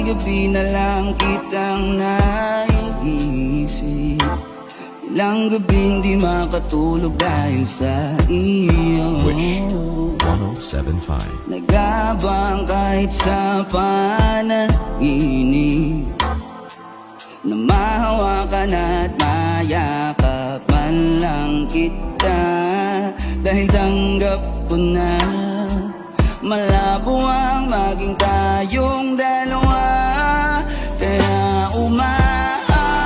gabi na lang kitang naiisip. Ilang gabing di makatulog dahil sa iyo. Wish 1075. Nagabang kahit sa panaginip, na mahawakan at mayakap man lang kita. Dahil tanggap ko na malabo ang maging tayong dalawa. Kaya umaasa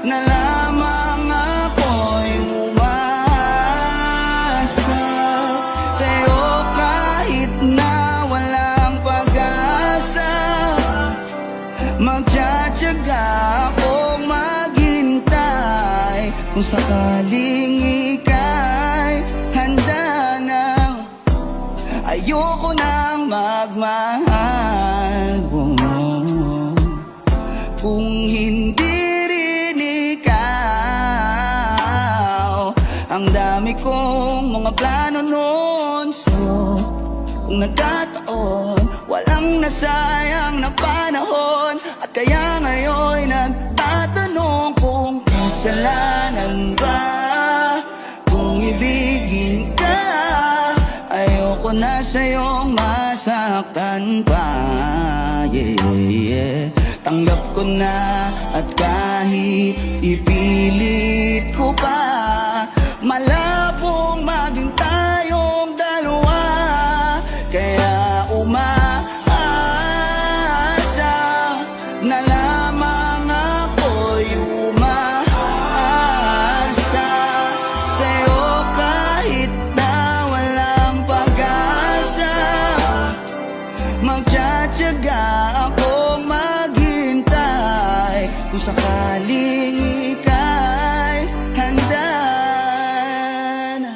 na lamang ako'y umasa sa'yo kahit na walang pag-asa. Magtsatsaga akong maghintay kung sakaling ika'y handa na. Ayoko nang magmahal kung hindi rin ikaw. Ang dami kong mga plano noon sa'yo. Kung nagkataon, walang nasayang na panahon. At kaya ngayon nagtatanong kung kasalanan ba kung ibigin ka. Ayoko na sa'yong masaktan pa, yeah. Tanggap ko na at kahit ipilit ko pa, malabong maging tayong dalawa. Kaya umaasa na lamang ako'y umaasa sa'yo kahit na walang pag-asa. Magtsatsaga akong maghintay kung sakaling ika'y handa na.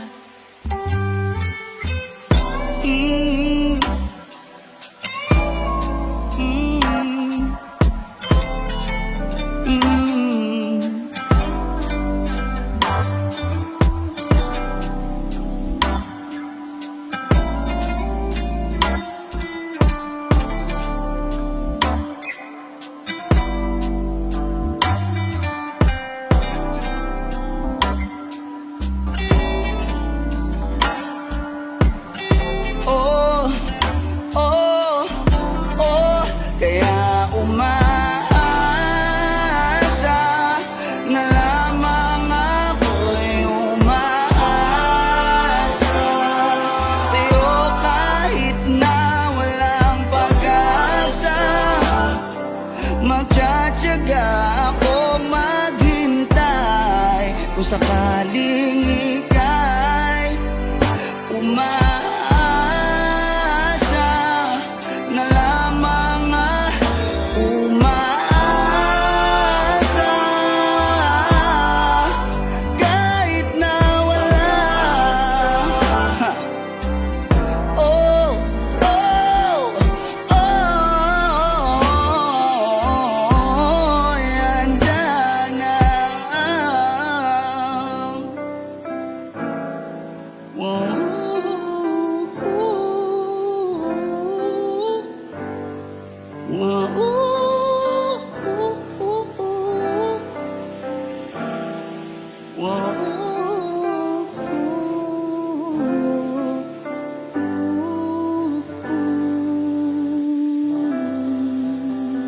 Kaya umaasa na lamang ako'y umaasa sa'yo kahit na walang pag-asa. Magtsatsaga akong maghintay kung sakaling ika'y umaasa na lamang umaasa kahit na wala. Oh, oh, oh, handa na. Whoa. Whoa.